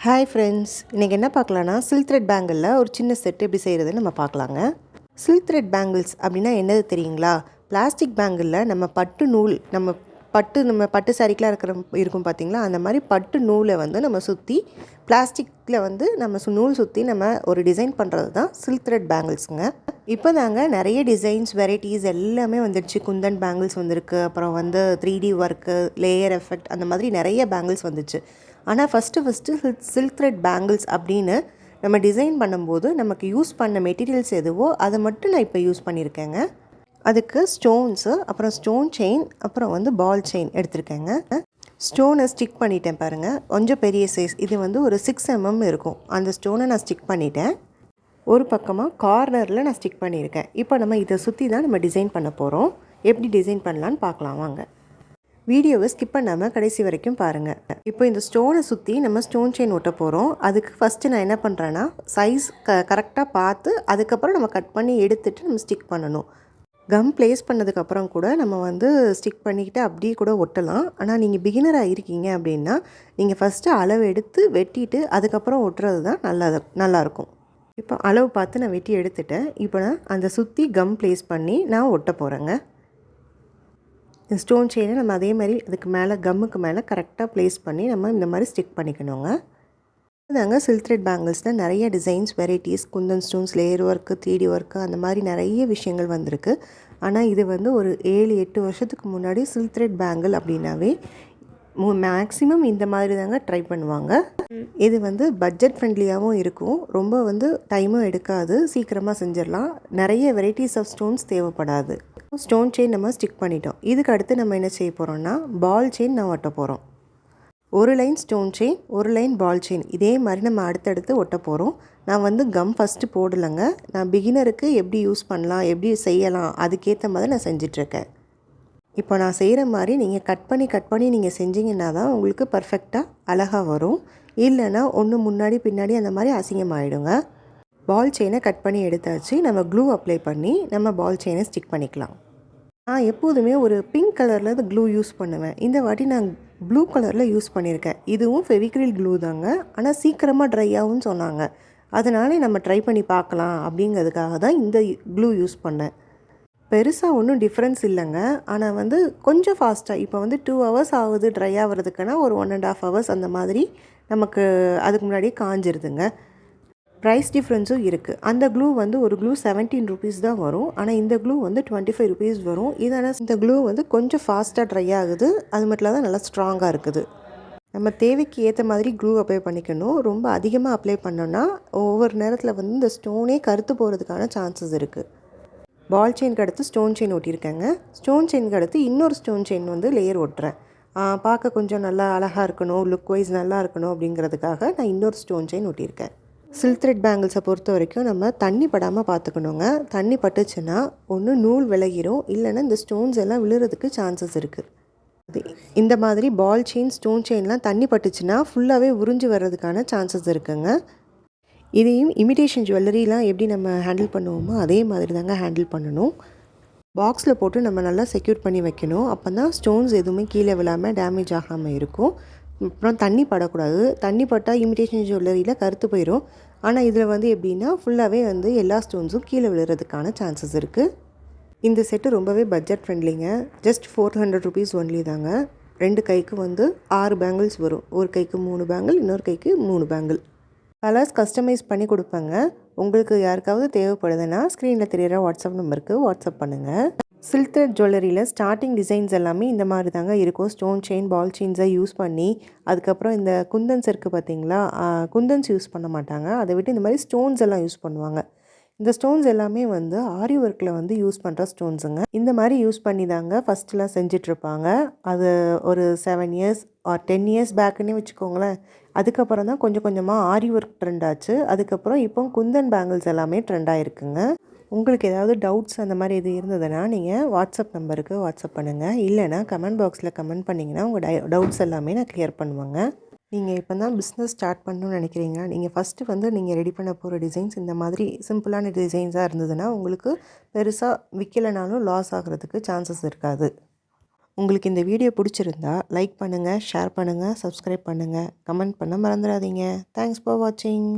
Hi friends, இன்றைக்கி என்ன பார்க்கலான்னா silk thread பேங்கிளில் ஒரு சின்ன செட் எப்படி செய்கிறதுன்னு நம்ம பார்க்கலாங்க. சில்க் த்ரெட் பேங்கிள்ஸ் அப்படின்னா என்னது தெரியுங்களா? பிளாஸ்டிக் பேங்கிளில் நம்ம பட்டு நூல் நம்ம பட்டு சாரிக்கெலாம் இருக்கும் பார்த்தீங்களா, அந்த மாதிரி பட்டு நூலை வந்து நம்ம சுற்றி பிளாஸ்டிக்கில் வந்து நம்ம நூல் சுற்றி நம்ம ஒரு டிசைன் பண்ணுறது தான் சில்க் த்ரெட் பேங்கிள்ஸுங்க. இப்போ தாங்க நிறைய டிசைன்ஸ் வெரைட்டிஸ் எல்லாமே வந்துடுச்சு. குந்தன் பேங்கிள்ஸ் வந்திருக்கு, அப்புறம் வந்து 3D ஒர்க்கு, லேயர் எஃபெக்ட், அந்த மாதிரி நிறைய பேங்கிள்ஸ் வந்துச்சு. ஆனால் ஃபஸ்ட்டு சில்க் த்ரெட் பேங்கிள்ஸ் அப்படின்னு நம்ம டிசைன் பண்ணும்போது நமக்கு யூஸ் பண்ண மெட்டீரியல்ஸ் எதுவோ அதை மட்டும் நான் இப்போ யூஸ் பண்ணியிருக்கேங்க. அதுக்கு ஸ்டோன்ஸு, அப்புறம் ஸ்டோன் செயின், அப்புறம் வந்து பால் செயின் எடுத்திருக்கேங்க. ஸ்டோனை ஸ்டிக் பண்ணிட்டேன் பாருங்கள், கொஞ்சம் பெரிய சைஸ். இது வந்து ஒரு 6 mm இருக்கும். அந்த ஸ்டோனை நான் ஸ்டிக் பண்ணிட்டேன். ஒரு பக்கமாக கார்னரில் நான் ஸ்டிக் பண்ணியிருக்கேன். இப்போ நம்ம இதை சுற்றி தான் நம்ம டிசைன் பண்ண போகிறோம். எப்படி டிசைன் பண்ணலான்னு பார்க்கலாம் வாங்க. வீடியோவை ஸ்கிப் பண்ணாமல் கடைசி வரைக்கும் பாருங்கள். இப்போ இந்த ஸ்டோனை சுற்றி நம்ம ஸ்டோன் செயின் ஒட்ட போகிறோம். அதுக்கு ஃபஸ்ட்டு நான் என்ன பண்ணுறேன்னா, சைஸ் கரெக்டாக பார்த்து அதுக்கப்புறம் நம்ம கட் பண்ணி எடுத்துகிட்டு நம்ம ஸ்டிக் பண்ணணும். கம் ப்ளேஸ் பண்ணதுக்கப்புறம் கூட நம்ம வந்து ஸ்டிக் பண்ணிக்கிட்டு அப்படியே கூட ஒட்டலாம். ஆனால் நீங்கள் பிகினராக இருக்கீங்க அப்படின்னா நீங்கள் ஃபஸ்ட்டு அளவு எடுத்து வெட்டிட்டு அதுக்கப்புறம் ஒட்டுறது தான் நல்லாயிருக்கும். இப்போ அளவு பார்த்து நான் வெட்டி எடுத்துட்டேன். இப்போ நான் அந்த சுற்றி கம் ப்ளேஸ் பண்ணி நான் ஒட்ட போகிறேங்க. ஸ்டோன் செயினை நம்ம அதே மாதிரி அதுக்கு மேலே கம்முக்கு மேலே கரெக்டாக ப்ளேஸ் பண்ணி நம்ம இந்த மாதிரி ஸ்டிக் பண்ணிக்கணுங்க. அதாங்க சில்க் த்ரெட் பேங்கிள்ஸில் நிறைய designs varieties, Kundan stones, layer work, 3D work, அந்த மாதிரி நிறைய விஷயங்கள் வந்திருக்கு. ஆனால் இது வந்து ஒரு 7-8 வருஷத்துக்கு முன்னாடி சில்க் த்ரெட் பேங்கிள் அப்படின்னாவே மேக்ஸிமம் இந்த மாதிரி தாங்க ட்ரை பண்ணுவாங்க. இது வந்து பட்ஜெட் ஃப்ரெண்ட்லியாகவும் இருக்கும், ரொம்ப வந்து டைமும் எடுக்காது, சீக்கிரமாக செஞ்சிடலாம். நிறைய வெரைட்டிஸ் ஆஃப் ஸ்டோன்ஸ் தேவைப்படாது. ஸ்டோன் செயின் நம்ம ஸ்டிக் பண்ணிட்டோம். இதுக்கு அடுத்து நம்ம என்ன செய்ய போகிறோம்னா, பால் செயின் நான் ஒட்ட போகிறோம். ஒரு லைன் ஸ்டோன் செயின், ஒரு லைன் பால் செயின், இதே மாதிரி நம்ம அடுத்தடுத்து ஒட்ட போகிறோம். நான் வந்து கம் ஃபஸ்ட்டு போடலைங்க. நான் பிகினருக்கு எப்படி யூஸ் பண்ணலாம், எப்படி செய்யலாம், அதுக்கேற்ற மாதிரி நான் செஞ்சிட்ருக்கேன். இப்போ நான் செய்கிற மாதிரி நீங்கள் கட் பண்ணி நீங்கள் செஞ்சிங்கன்னா தான் உங்களுக்கு பர்ஃபெக்டாக அழகாக வரும். இல்லைன்னா ஒன்று முன்னாடி பின்னாடி அந்த மாதிரி அசிங்கமாகிடுங்க. பால் செயினை கட் பண்ணி எடுத்தாச்சு. நம்ம க்ளூ அப்ளை பண்ணி நம்ம பால் செயினை ஸ்டிக் பண்ணிக்கலாம். நான் எப்போதுமே ஒரு பிங்க் கலரில் க்ளூ யூஸ் பண்ணுவேன். இந்த வாட்டி நான் ப்ளூ கலரில் யூஸ் பண்ணியிருக்கேன். இதுவும் ஃபெவிக்ரில் க்ளூ தாங்க, ஆனால் சீக்கிரமாக ட்ரை ஆகும்னு சொன்னாங்க. அதனால நம்ம ட்ரை பண்ணி பார்க்கலாம் அப்படிங்கிறதுக்காக தான் இந்த க்ளூ யூஸ் பண்ணேன். பெருசாக ஒன்றும் டிஃப்ரென்ஸ் இல்லைங்க. ஆனால் வந்து கொஞ்சம் ஃபாஸ்ட்டாக, இப்போ வந்து 2 hours ஆகுது ட்ரை ஆகிறதுக்குன்னா ஒரு 1.5 hours அந்த மாதிரி நமக்கு அதுக்கு முன்னாடியே காஞ்சிருதுங்க. ப்ரைஸ் டிஃப்ரென்ஸும் இருக்குது. அந்த க்ளூ வந்து ஒரு க்ளூ 17 rupees தான் வரும். ஆனால் இந்த க்ளூ வந்து 25 rupees வரும். இதனால் இந்த க்ளூ வந்து கொஞ்சம் ஃபாஸ்ட்டாக ட்ரை ஆகுது. அது மட்டும் தான் நல்லா ஸ்ட்ராங்காக இருக்குது. நம்ம தேவைக்கு ஏற்ற மாதிரி க்ளூ அப்ளை பண்ணிக்கணும். ரொம்ப அதிகமாக அப்ளை பண்ணோன்னா ஒவ்வொரு நேரத்தில் வந்து இந்த ஸ்டோனே கருத்து போகிறதுக்கான சான்சஸ் இருக்குது. பால் செயினுக்கு அடுத்து ஸ்டோன் செயின் ஒட்டியிருக்கேங்க. ஸ்டோன் செயினுக்கு அடுத்து இன்னொரு ஸ்டோன் செயின் வந்து லேயர் ஒட்டுறேன். பார்க்க கொஞ்சம் நல்லா அழகாக இருக்கணும், லுக் வைஸ் நல்லா இருக்கணும் அப்படிங்கிறதுக்காக நான் இன்னொரு ஸ்டோன் செயின் ஒட்டியிருக்கேன். சில்க் த்ரெட் பேங்கிள்ஸை பொறுத்த வரைக்கும் நம்ம தண்ணி படாமல் பார்த்துக்கணுங்க. தண்ணி பட்டுச்சுன்னா ஒன்று நூல் விலகிரும், இல்லைன்னா இந்த ஸ்டோன்ஸ் எல்லாம் விழுறதுக்கு சான்சஸ் இருக்குது. இந்த மாதிரி பால் செயின், ஸ்டோன் செயின்லாம் தண்ணி பட்டுச்சுன்னா ஃபுல்லாகவே உறிஞ்சி வர்றதுக்கான சான்சஸ் இருக்குங்க. இதையும் இமிடேஷன் ஜுவல்லரிலாம் எப்படி நம்ம ஹேண்டில் பண்ணுவோமோ அதே மாதிரி தாங்க ஹேண்டில் பண்ணணும். பாக்ஸில் போட்டு நம்ம நல்லா செக்யூர் பண்ணி வைக்கணும். அப்போ தான் ஸ்டோன்ஸ் எதுவுமே கீழே விழாமல் டேமேஜ் ஆகாமல் இருக்கும். அப்புறம் தண்ணி படக்கூடாது. தண்ணி பட்டால் இமிடேஷன் ஜுவல்லரியில் கருத்து போயிடும். ஆனால் இதில் வந்து எப்படின்னா ஃபுல்லாகவே வந்து எல்லா ஸ்டோன்ஸும் கீழே விழுறதுக்கான சான்சஸ் இருக்குது. இந்த செட்டு ரொம்பவே பட்ஜெட் ஃப்ரெண்ட்லிங்க. ஜஸ்ட் 400 rupees ஒன்லி தாங்க. 2 கைக்கு வந்து 6 பேங்கிள்ஸ் வரும். ஒரு கைக்கு 3 பேங்கிள், இன்னொரு கைக்கு 3 பேங்கிள். கலர்ஸ் கஸ்டமைஸ் பண்ணி கொடுப்பேங்க. உங்களுக்கு யாருக்காவது தேவைப்படுதுன்னா ஸ்க்ரீனில் தெரிகிற வாட்ஸ்அப் நம்பருக்கு வாட்ஸ்அப் பண்ணுங்கள். சில்க் த்ரெட் ஜுவல்லரியில் ஸ்டார்டிங் டிசைன்ஸ் எல்லாமே இந்த மாதிரி தாங்க இருக்கும். ஸ்டோன் செயின், பால் செயின்ஸை யூஸ் பண்ணி, அதுக்கப்புறம் இந்த குந்தன்ஸ் இருக்குது பார்த்தீங்களா, குந்தன்ஸ் யூஸ் பண்ண மாட்டாங்க. அதை விட்டு இந்த மாதிரி ஸ்டோன்ஸ் எல்லாம் யூஸ் பண்ணுவாங்க. இந்த ஸ்டோன்ஸ் எல்லாமே வந்து ஆரி ஒர்க்கில் வந்து யூஸ் பண்ணுற ஸ்டோன்ஸுங்க. இந்த மாதிரி யூஸ் பண்ணி தாங்க ஃபஸ்ட்டுலாம் செஞ்சிட்ருப்பாங்க. அது ஒரு 7 years ஆர் 10 years பேக்குன்னே வச்சுக்கோங்களேன். அதுக்கப்புறம் தான் கொஞ்சம் கொஞ்சமாக ஆரி ஒர்க் ட்ரெண்ட் ஆச்சு. அதுக்கப்புறம் இப்போ குந்தன் பேங்கிள்ஸ் எல்லாமே ட்ரெண்ட் ஆகிருக்குங்க. உங்களுக்கு ஏதாவது டவுட்ஸ் அந்த மாதிரி எது இருந்ததுன்னா நீங்கள் வாட்ஸ்அப் நம்பருக்கு வாட்ஸ்அப் பண்ணுங்கள். இல்லைனா கமெண்ட் பாக்ஸில் கமெண்ட் பண்ணிங்கன்னா உங்கள் டவுட்ஸ் எல்லாமே நான் கிளியர் பண்ணுவேங்க. நீங்கள் இப்போ தான் பிஸ்னஸ் ஸ்டார்ட் பண்ணணும்னு நினைக்கிறீங்க, நீங்கள் ஃபஸ்ட்டு வந்து நீங்கள் ரெடி பண்ண போகிற டிசைன்ஸ் இந்த மாதிரி சிம்பிளான டிசைன்ஸாக இருந்ததுன்னா உங்களுக்கு பெருசாக விற்கலைனாலும் லாஸ் ஆகிறதுக்கு சான்சஸ் இருக்காது. உங்களுக்கு இந்த வீடியோ பிடிச்சிருந்தா லைக் பண்ணுங்கள், ஷேர் பண்ணுங்கள், சப்ஸ்கிரைப் பண்ணுங்கள், கமெண்ட் பண்ண மறந்துடாதீங்க. தேங்க்ஸ் ஃபார் வாட்சிங்.